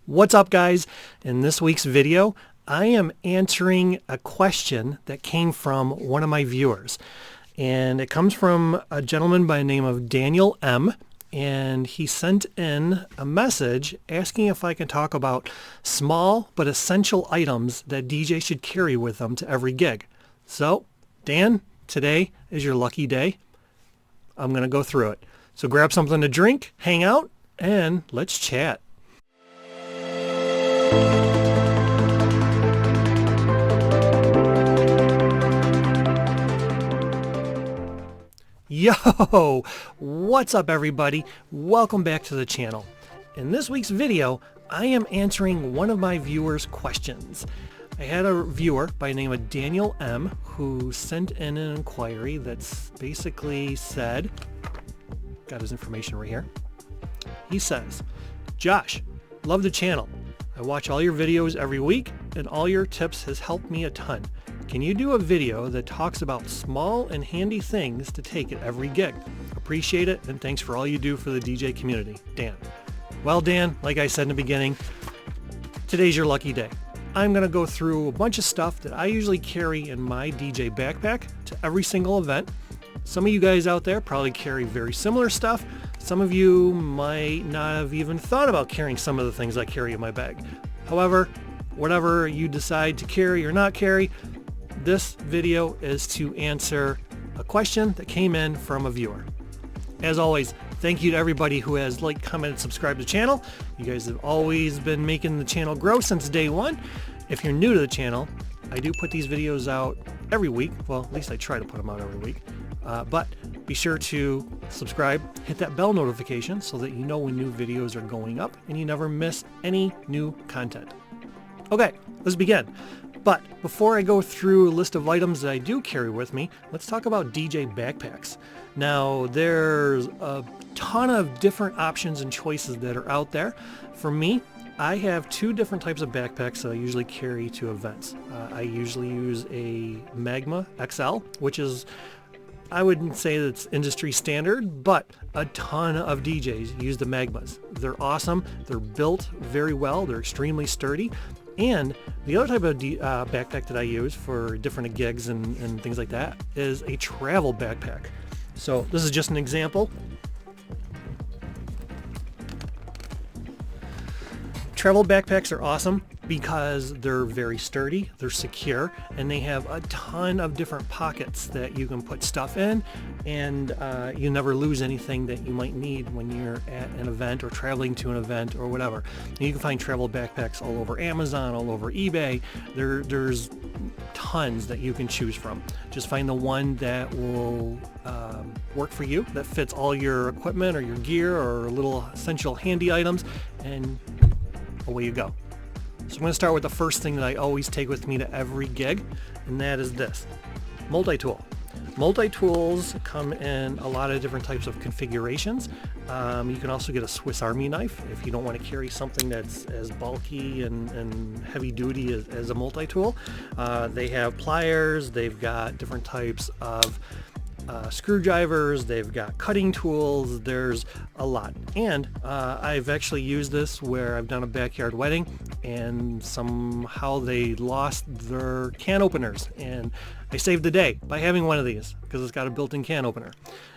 What's up, guys? In this week's video, I am answering a question that came from one of my viewers. And it comes from a gentleman by the name of Daniel M. And he sent in a message asking if I can talk about small but essential items that DJs should carry with them to every gig. So, Dan, today is your lucky day. I'm going to go through it. So grab something to drink, hang out, and let's chat. Yo! What's up, everybody? Welcome back to the channel. In this week's video, I am answering one of my viewers' questions. I had a viewer by the name of Daniel M. who sent in an inquiry that's basically said, got his information right here. He says, Josh, love the channel. I watch all your videos every week and all your tips has helped me a ton. Can you do a video that talks about small and handy things to take at every gig? Appreciate it and thanks for all you do for the DJ community. Dan. Well, Dan, like I said in the beginning, today's your lucky day. I'm going to go through a bunch of stuff that I usually carry in my DJ backpack to every single event. Some of you guys out there probably carry very similar stuff. Some of you might not have even thought about carrying some of the things I carry in my bag. However, whatever you decide to carry or not carry, this video is to answer a question that came in from a viewer. As always, thank you to everybody who has liked, commented, subscribed to the channel. You guys have always been making the channel grow since day one. If you're new to the channel, I do put these videos out every week. Well, at least I try to put them out every week. But be sure to subscribe, hit that bell notification so that you know when new videos are going up and you never miss any new content. Okay, let's begin. But before I go through a list of items that I do carry with me, let's talk about DJ backpacks. Now, there's a ton of different options and choices that are out there. For me, I have two different types of backpacks that I usually carry to events. I usually use a Magma XL, which is, I wouldn't say that's industry standard, but a ton of DJs use the Magmas. They're awesome. They're built very well. They're extremely sturdy. And the other type of backpack that I use for different gigs and things like that is a travel backpack. So this is just an example. Travel backpacks are awesome because they're very sturdy, they're secure, and they have a ton of different pockets that you can put stuff in, and you never lose anything that you might need when you're at an event or traveling to an event or whatever. And you can find travel backpacks all over Amazon, all over eBay. There's tons that you can choose from. Just find the one that will work for you, that fits all your equipment or your gear or little essential handy items, and away you go. So I'm going to start with the first thing that I always take with me to every gig, and that is this, multi-tool. Multi-tools come in a lot of different types of configurations. You can also get a Swiss Army knife if you don't want to carry something that's as bulky and heavy duty as a multi-tool. They have pliers, they've got different types of screwdrivers, they've got cutting tools, there's a lot. And I've actually used this where I've done a backyard wedding and somehow they lost their can openers, and I saved the day by having one of these because it's got a built-in can opener.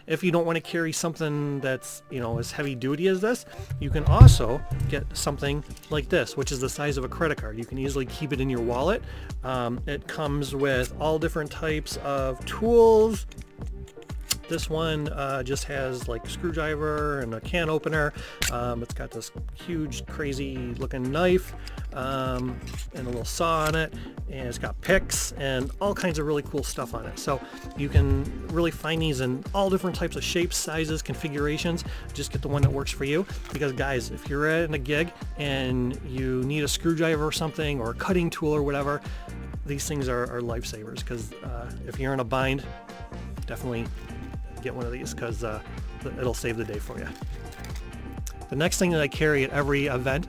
If you don't want to carry something that's, you know, as heavy duty as this, you can also get something like this, which is the size of a credit card. You can easily keep it in your wallet. It comes with all different types of tools. This one just has like a screwdriver and a can opener. It's got this huge crazy looking knife and a little saw on it, and it's got picks and all kinds of really cool stuff on it. So you can really find these in all different types of shapes, sizes, configurations. Just get the one that works for you, because guys, if you're at a gig and you need a screwdriver or something, or a cutting tool or whatever, these things are lifesavers, because if you're in a bind, definitely get one of these, because it'll save the day for you. The next thing that I carry at every event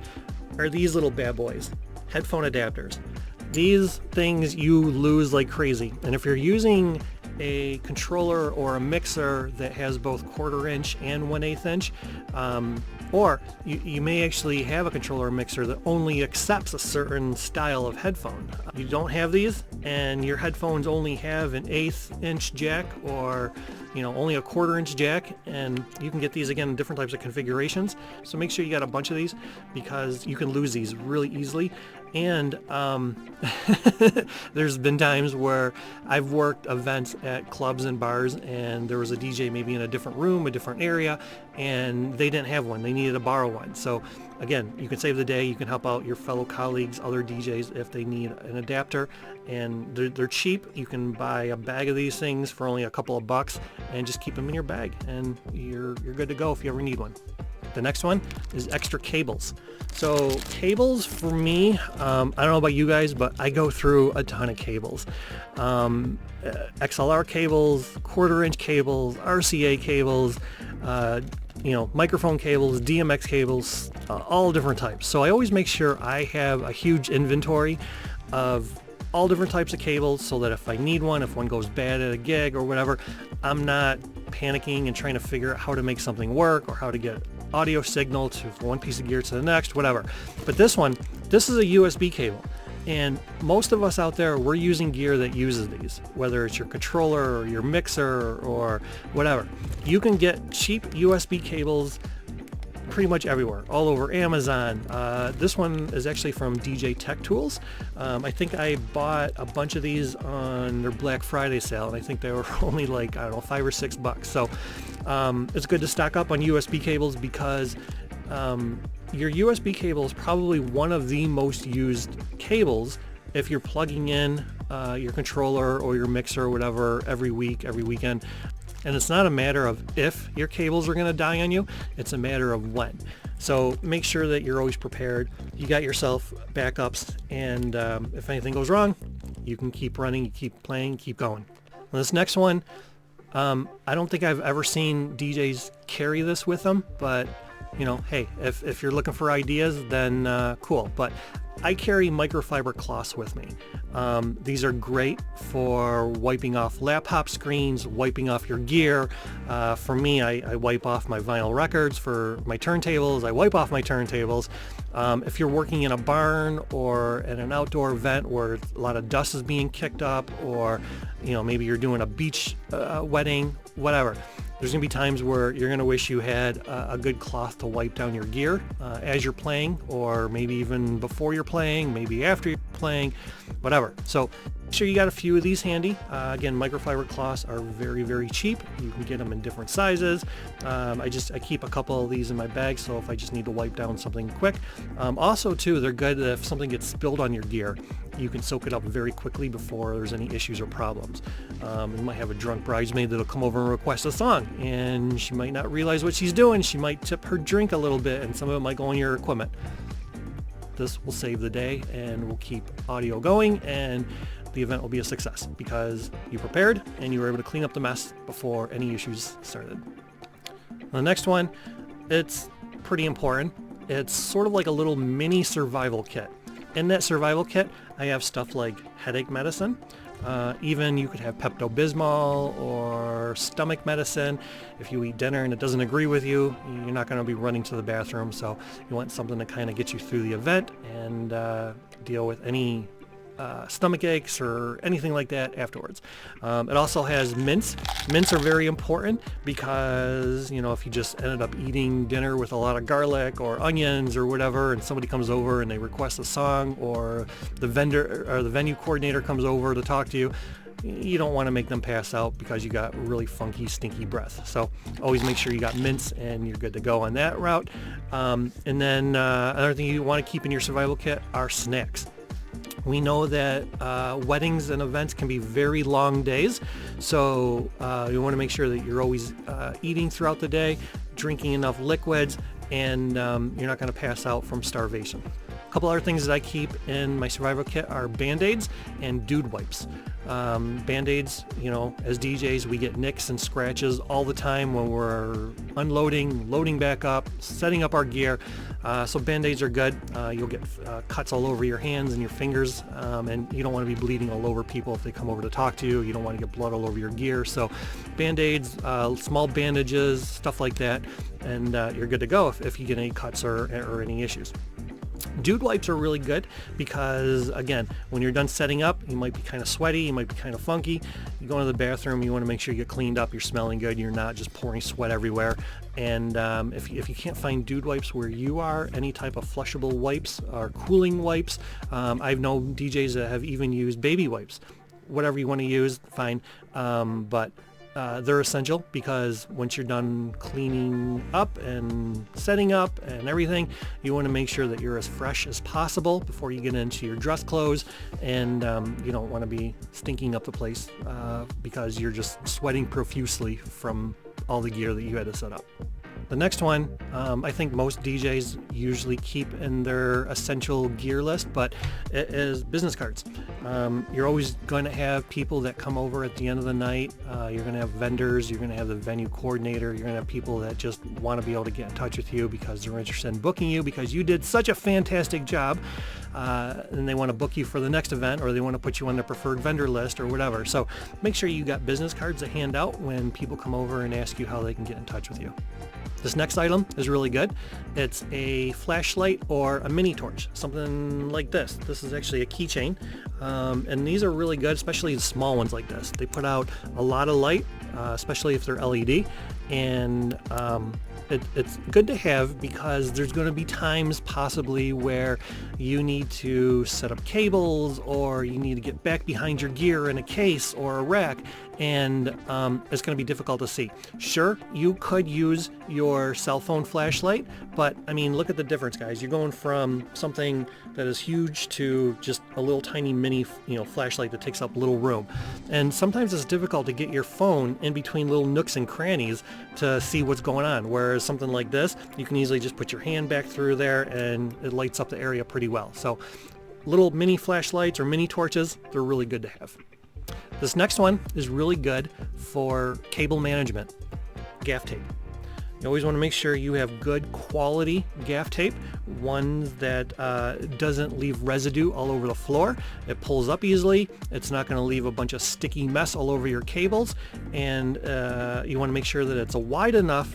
are these little bad boys, headphone adapters. These things you lose like crazy, and if you're using a controller or a mixer that has both 1/4 inch and 1/8 inch, Or you may actually have a controller or mixer that only accepts a certain style of headphone. You don't have these and your headphones only have an 1/8 inch jack, or only a 1/4 inch jack, and you can get these again in different types of configurations. So make sure you got a bunch of these, because you can lose these really easily. And there's been times where I've worked events at clubs and bars, and there was a DJ maybe in a different room, a different area, and they didn't have one. They needed to borrow one. So again, you can save the day. You can help out your fellow colleagues, other DJs, if they need an adapter, and they're cheap. You can buy a bag of these things for only a couple of bucks and just keep them in your bag, and you're good to go if you ever need one. The next one is extra cables. So cables for me, I don't know about you guys, but I go through a ton of cables. XLR cables, 1/4 inch cables, RCA cables, microphone cables, DMX cables, all different types. So I always make sure I have a huge inventory of all different types of cables, so that if I need one, if one goes bad at a gig or whatever, I'm not panicking and trying to figure out how to make something work, or how to get audio signal to one piece of gear to the next, whatever. But this is a USB cable, and most of us out there, we're using gear that uses these, whether it's your controller or your mixer or whatever. You can get cheap USB cables pretty much everywhere, all over Amazon. This one is actually from DJ Tech Tools. I think I bought a bunch of these on their Black Friday sale, and I think they were only like, I don't know, $5 or $6. So it's good to stock up on USB cables, because your USB cable is probably one of the most used cables if you're plugging in your controller or your mixer or whatever every week, every weekend. And it's not a matter of if your cables are going to die on you, it's a matter of when. So make sure that you're always prepared. You got yourself backups, and if anything goes wrong, you can keep running, you keep playing, keep going. Now, this next one, I don't think I've ever seen DJs carry this with them, but hey, if you're looking for ideas, then cool. But I carry microfiber cloths with me. These are great for wiping off laptop screens, wiping off your gear. For me, I wipe off my vinyl records. For my turntables, I wipe off my turntables. If you're working in a barn or at an outdoor event where a lot of dust is being kicked up, or maybe you're doing a beach wedding, whatever, there's going to be times where you're going to wish you had a good cloth to wipe down your gear as you're playing, or maybe even before you're playing, maybe after you're playing, whatever. So make sure you got a few of these handy. Again, microfiber cloths are very, very cheap. You can get them in different sizes. I keep a couple of these in my bag, so if I just need to wipe down something quick. Also, too, they're good if something gets spilled on your gear. You can soak it up very quickly before there's any issues or problems. You might have a drunk bridesmaid that'll come over and request a song, and she might not realize what she's doing. She might tip her drink a little bit, and some of it might go on your equipment. This will save the day and will keep audio going, and the event will be a success because you prepared and you were able to clean up the mess before any issues started. The next one, it's pretty important. It's sort of like a little mini survival kit. In that survival kit, I have stuff like headache medicine. Even you could have Pepto-Bismol or stomach medicine. If you eat dinner and it doesn't agree with you, you're not going to be running to the bathroom. So you want something to kind of get you through the event and deal with any stomach aches or anything like that afterwards. It also has mints. Mints are very important because, if you just ended up eating dinner with a lot of garlic or onions or whatever, and somebody comes over and they request a song, or the vendor or the venue coordinator comes over to talk to you, you don't want to make them pass out because you got really funky, stinky breath. So always make sure you got mints and you're good to go on that route. And then another thing you want to keep in your survival kit are snacks. We know that weddings and events can be very long days, so you want to make sure that you're always eating throughout the day, drinking enough liquids, and you're not going to pass out from starvation. A couple other things that I keep in my survival kit are Band-Aids and dude wipes. Band-Aids, you know, as DJs, we get nicks and scratches all the time when we're unloading, loading back up, setting up our gear. So Band-Aids are good. You'll get cuts all over your hands and your fingers, and you don't want to be bleeding all over people if they come over to talk to you. You don't want to get blood all over your gear. So Band-Aids, small bandages, stuff like that, and you're good to go if you get any cuts or any issues. Dude wipes are really good because, again, when you're done setting up, you might be kind of sweaty, you might be kind of funky. You go into the bathroom, you want to make sure you get cleaned up, you're smelling good, you're not just pouring sweat everywhere. And if you can't find dude wipes where you are, any type of flushable wipes or cooling wipes, I've known DJs that have even used baby wipes. Whatever you want to use, fine. But they're essential because once you're done cleaning up and setting up and everything, you want to make sure that you're as fresh as possible before you get into your dress clothes, and you don't want to be stinking up the place because you're just sweating profusely from all the gear that you had to set up. The next one, I think most DJs usually keep in their essential gear list, but it is business cards. You're always going to have people that come over at the end of the night. You're going to have vendors, you're going to have the venue coordinator, you're going to have people that just want to be able to get in touch with you because they're interested in booking you because you did such a fantastic job, and they want to book you for the next event, or they want to put you on their preferred vendor list or whatever. So make sure you got business cards to hand out when people come over and ask you how they can get in touch with you. This next item is really good. It's a flashlight or a mini torch, something like this. This is actually a keychain, and these are really good, especially the small ones like this. They put out a lot of light, especially if they're LED, and it's good to have because there's going to be times possibly where you need to set up cables, or you need to get back behind your gear in a case or a rack, and it's going to be difficult to see. Sure, you could use your cell phone flashlight, but I mean, look at the difference, guys. You're going from something that is huge to just a little tiny mini, flashlight that takes up little room. And sometimes it's difficult to get your phone in between little nooks and crannies to see what's going on. Whereas something like this, you can easily just put your hand back through there and it lights up the area pretty well. So little mini flashlights or mini torches, they're really good to have. This next one is really good for cable management, gaff tape. You always want to make sure you have good quality gaff tape, one that doesn't leave residue all over the floor. It pulls up easily. It's not going to leave a bunch of sticky mess all over your cables, and you want to make sure that it's a wide enough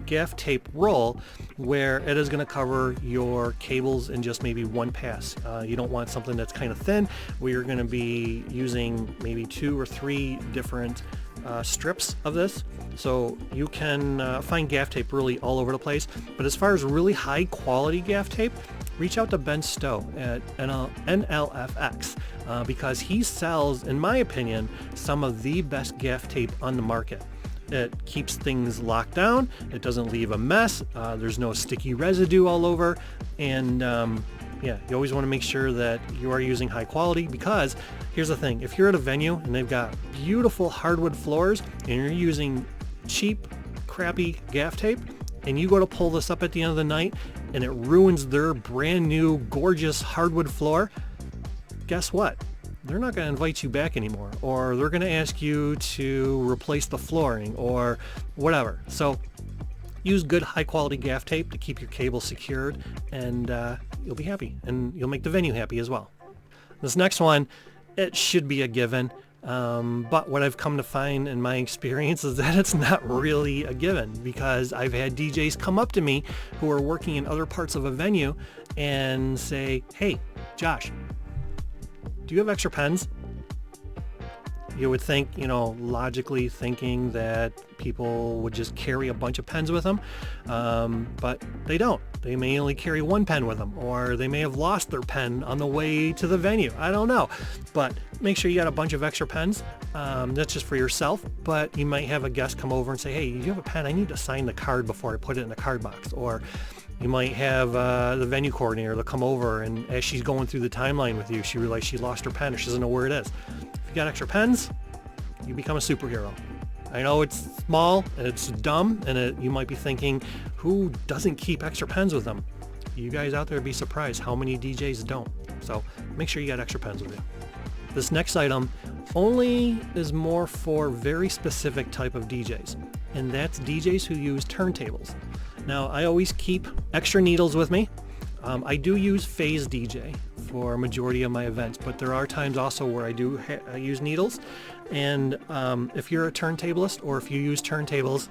gaff tape roll where it is going to cover your cables in just maybe one pass. You don't want something that's kind of thin where you're going to be using maybe 2 or 3 different strips of this. So you can find gaff tape really all over the place, but as far as really high quality gaff tape, reach out to Ben Stowe at NLFX because he sells, in my opinion, some of the best gaff tape on the market. It keeps things locked down, it doesn't leave a mess, there's no sticky residue all over, and yeah, you always want to make sure that you are using high quality, because here's the thing, if you're at a venue and they've got beautiful hardwood floors and you're using cheap, crappy gaff tape, and you go to pull this up at the end of the night and it ruins their brand new gorgeous hardwood floor, guess what? They're not going to invite you back anymore, or they're going to ask you to replace the flooring or whatever. So use good high quality gaff tape to keep your cable secured, and you'll be happy, and you'll make the venue happy as well. This next one, it should be a given, but what I've come to find in my experience is that it's not really a given, because I've had DJs come up to me who are working in other parts of a venue and say, "Hey, Josh, do you have extra pens?" You would think, logically thinking that people would just carry a bunch of pens with them, but they don't. They may only carry one pen with them, or they may have lost their pen on the way to the venue. I don't know, but make sure you got a bunch of extra pens. That's just for yourself, but you might have a guest come over and say, "Hey, you have a pen? I need to sign the card before I put it in the card box." Or you might have the venue coordinator to come over, and as she's going through the timeline with you, she realized she lost her pen or she doesn't know where it is. If you got extra pens, you become a superhero. I know it's small and it's dumb, and you might be thinking, who doesn't keep extra pens with them? You guys out there would be surprised how many DJs don't. So make sure you got extra pens with you. This next item only is more for very specific type of DJs, and that's DJs who use turntables. Now, I always keep extra needles with me. I do use phase DJ for a majority of my events, but there are times also where I do use needles. And if you're a turntablist or if you use turntables,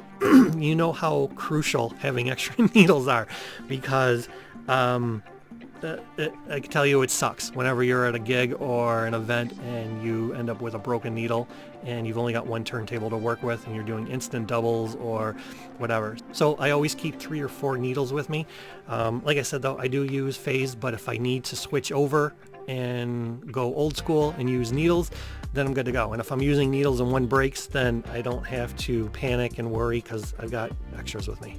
you know how crucial having extra needles are, because I can tell you it sucks whenever you're at a gig or an event and you end up with a broken needle and you've only got one turntable to work with and you're doing instant doubles or whatever. So I always keep 3 or 4 needles with me. Like I said though, I do use phase, but if I need to switch over and go old school and use needles, then I'm good to go. And if I'm using needles and one breaks, then I don't have to panic and worry because I've got extras with me.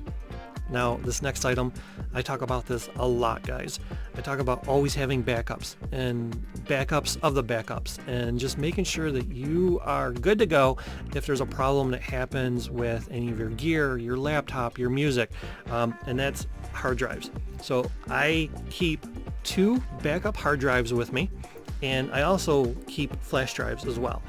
Now, this next item, I talk about this a lot, guys. I talk about always having backups and backups of the backups and just making sure that you are good to go if there's a problem that happens with any of your gear, your laptop, your music, and that's hard drives. So I keep 2 backup hard drives with me, and I also keep flash drives as well.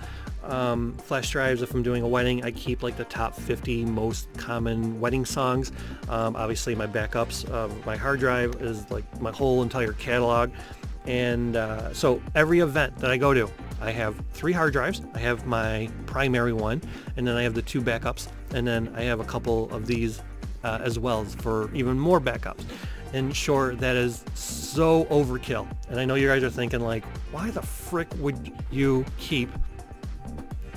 Flash drives, if I'm doing a wedding, I keep like the top 50 most common wedding songs. Obviously my backups of my hard drive is like my whole entire catalog. And so every event that I go to, I have 3 hard drives. I have my primary one, and then I have the 2 backups, and then I have a couple of these as well for even more backups. And sure, that is so overkill. And I know you guys are thinking like, why the frick would you keep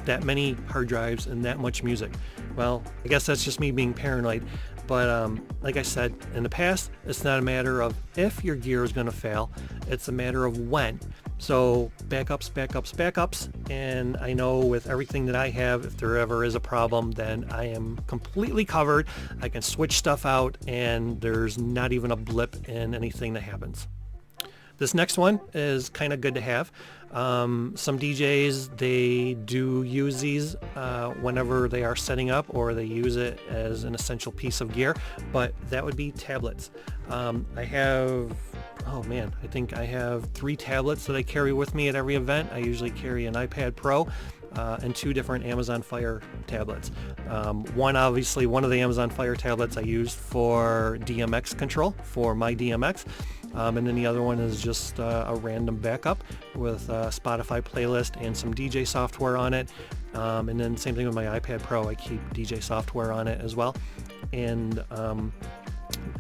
that many hard drives and that much music? Well, I guess that's just me being paranoid, but like I said in the past, it's not a matter of if your gear is going to fail, it's a matter of when. So backups, backups, backups, and I know with everything that I have, if there ever is a problem, then I am completely covered. I can switch stuff out and there's not even a blip in anything that happens. This next one is kind of good to have. Some DJs, they do use these whenever they are setting up, or they use it as an essential piece of gear, but that would be tablets. I have, I think I have 3 tablets that I carry with me at every event. I usually carry an iPad Pro and 2 different Amazon Fire tablets. One of the Amazon Fire tablets I use for DMX control for my DMX. And then the other one is just a random backup with a Spotify playlist and some DJ software on it. And then same thing with my iPad Pro, I keep DJ software on it as well. And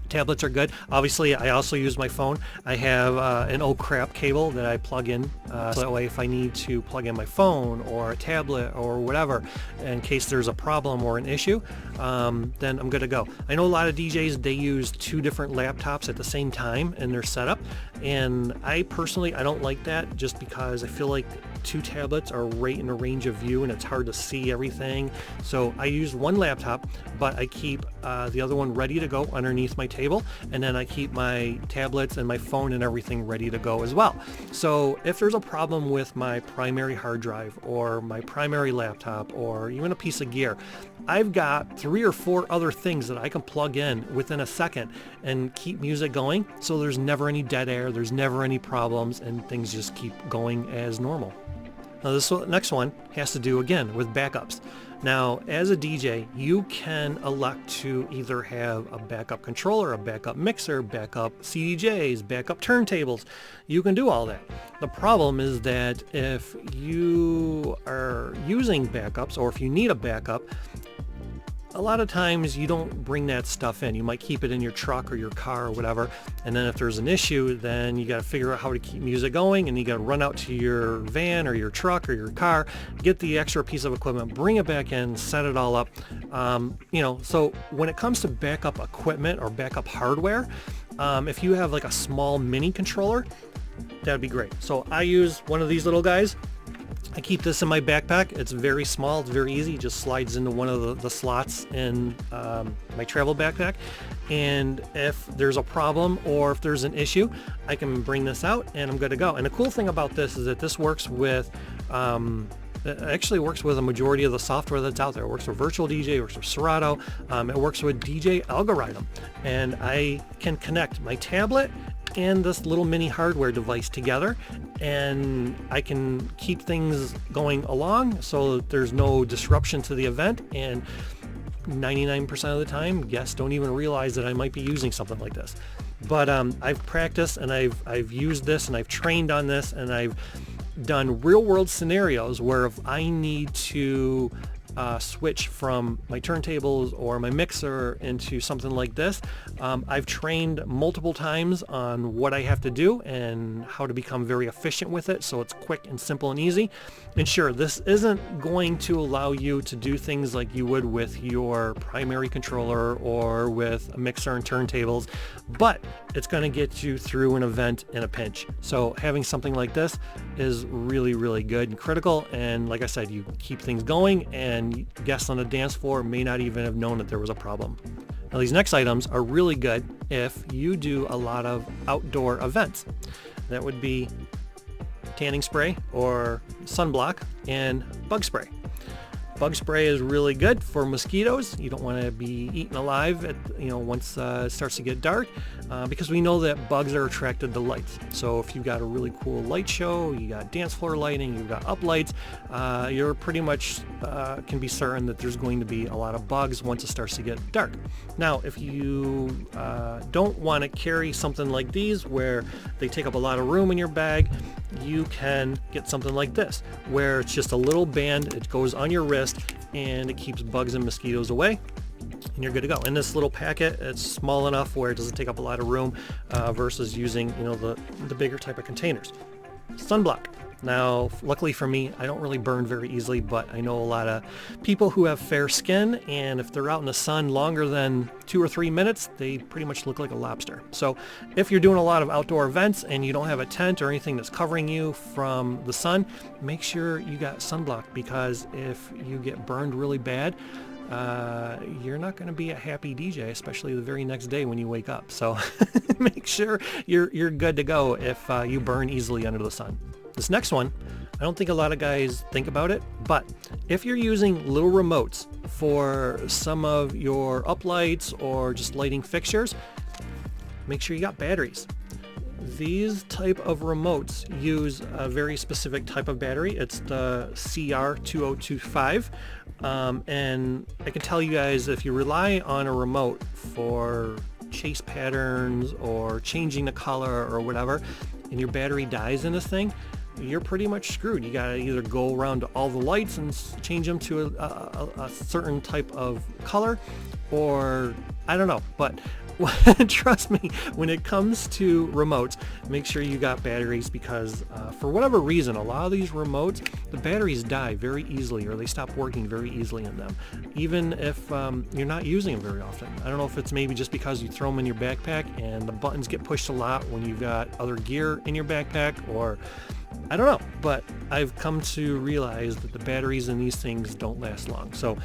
tablets are good. Obviously, I also use my phone. I have an oh crap cable that I plug in, so that way if I need to plug in my phone or a tablet or whatever, in case there's a problem or an issue, then I'm good to go. I know a lot of DJs, they use 2 different laptops at the same time in their setup, and I personally, I don't like that, just because I feel like 2 tablets are right in the range of view and it's hard to see everything. So I use one laptop, but I keep the other one ready to go underneath my table, and then I keep my tablets and my phone and everything ready to go as well. So if there's a problem with my primary hard drive or my primary laptop or even a piece of gear, I've got 3 or 4 other things that I can plug in within a second and keep music going, so there's never any dead air, there's never any problems, and things just keep going as normal. Now this next one has to do again with backups. Now, as a DJ, you can elect to either have a backup controller, a backup mixer, backup CDJs, backup turntables. You can do all that. The problem is that if you are using backups, or if you need a backup, a lot of times you don't bring that stuff in. You might keep it in your truck or your car or whatever, and then if there's an issue, then you got to figure out how to keep music going, and you got to run out to your van or your truck or your car, get the extra piece of equipment, bring it back in, set it all up. So when it comes to backup equipment or backup hardware, if you have like a small mini controller, that'd be great. So I use one of these little guys. I keep this in my backpack. It's very small, it's very easy, it just slides into one of the slots in my travel backpack, and if there's a problem or if there's an issue, I can bring this out and I'm good to go. And the cool thing about this is that this works with It actually works with a majority of the software that's out there. It works with Virtual DJ, it works with Serato, it works with DJ Algorithm, and I can connect my tablet and this little mini hardware device together, and I can keep things going along so that there's no disruption to the event, and 99% of the time guests don't even realize that I might be using something like this. But I've practiced, and I've used this, and I've trained on this, and I've done real world scenarios where if I need to switch from my turntables or my mixer into something like this, I've trained multiple times on what I have to do and how to become very efficient with it, so it's quick and simple and easy. And sure, this isn't going to allow you to do things like you would with your primary controller or with a mixer and turntables, but it's going to get you through an event in a pinch. So having something like this is really, really good and critical. And like I said, you keep things going, and guests on the dance floor may not even have known that there was a problem. Now, these next items are really good if you do a lot of outdoor events. That would be tanning spray or sunblock and bug spray. Bug spray is really good for mosquitoes. You don't want to be eaten alive at, once it starts to get dark, because we know that bugs are attracted to lights. So if you've got a really cool light show, you got dance floor lighting, you've got up lights, you're pretty much can be certain that there's going to be a lot of bugs once it starts to get dark. Now, if you don't want to carry something like these where they take up a lot of room in your bag, you can get something like this, where it's just a little band, it goes on your wrist, and it keeps bugs and mosquitoes away, and you're good to go. In this little packet, it's small enough where it doesn't take up a lot of room, versus using the bigger type of containers. Sunblock. Now, luckily for me, I don't really burn very easily, but I know a lot of people who have fair skin, and if they're out in the sun longer than 2 or 3 minutes, they pretty much look like a lobster. So if you're doing a lot of outdoor events and you don't have a tent or anything that's covering you from the sun, make sure you got sunblock, because if you get burned really bad, you're not going to be a happy DJ, especially the very next day when you wake up. So make sure you're good to go if you burn easily under the sun. This next one, I don't think a lot of guys think about it, but if you're using little remotes for some of your uplights or just lighting fixtures, make sure you got batteries. These type of remotes use a very specific type of battery. It's the CR2025. And I can tell you guys, if you rely on a remote for chase patterns or changing the color or whatever, and your battery dies in this thing, you're pretty much screwed. You gotta either go around to all the lights and change them to a certain type of color, or I don't know, but trust me, when it comes to remotes, make sure you got batteries, because for whatever reason, a lot of these remotes, the batteries die very easily, or they stop working very easily in them, even if you're not using them very often. I don't know if it's maybe just because you throw them in your backpack and the buttons get pushed a lot when you've got other gear in your backpack, or I don't know, but I've come to realize that the batteries in these things don't last long. So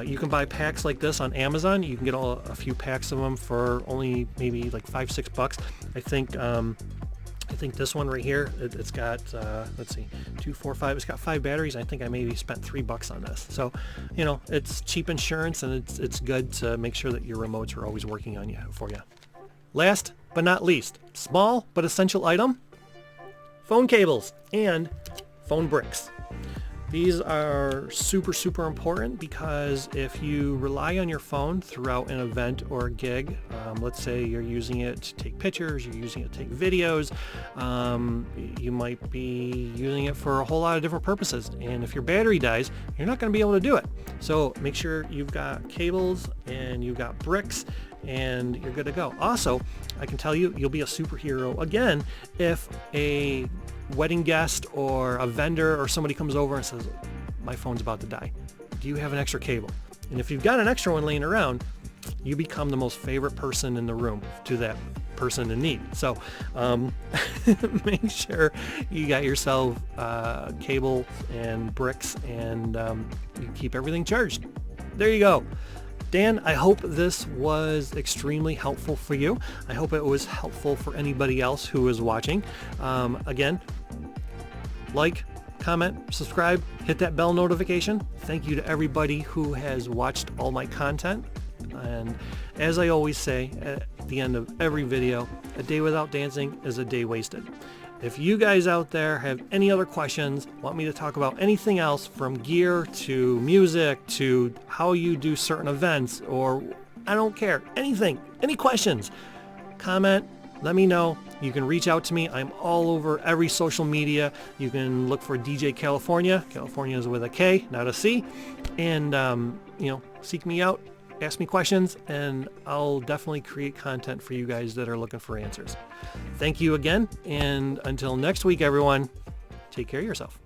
you can buy packs like this on Amazon. You can get a few packs of them for only maybe like $5-6. I think this one right here, it's got, let's see, 2, 4, 5. It's got 5 batteries. I think I maybe spent $3 on this. So, it's cheap insurance, and it's good to make sure that your remotes are always working for you. Last but not least, small but essential item, phone cables and phone bricks. These are super, super important, because if you rely on your phone throughout an event or a gig, let's say you're using it to take pictures, you're using it to take videos, you might be using it for a whole lot of different purposes. And if your battery dies, you're not going to be able to do it. So make sure you've got cables and you've got bricks, and you're good to go. Also, I can tell you, you'll be a superhero again if a wedding guest or a vendor or somebody comes over and says, my phone's about to die. Do you have an extra cable? And if you've got an extra one laying around, you become the most favorite person in the room to that person in need. So make sure you got yourself cable and bricks, and you keep everything charged. There you go. Dan, I hope this was extremely helpful for you. I hope it was helpful for anybody else who is watching. Again, like, comment, subscribe, hit that bell notification. Thank you to everybody who has watched all my content. And as I always say at the end of every video, a day without dancing is a day wasted. If you guys out there have any other questions, want me to talk about anything else from gear to music to how you do certain events, or I don't care, anything, any questions, comment, let me know. You can reach out to me. I'm all over every social media. You can look for DJ California. California is with a K, not a C. And, seek me out. Ask me questions, and I'll definitely create content for you guys that are looking for answers. Thank you again, and until next week, everyone, take care of yourself.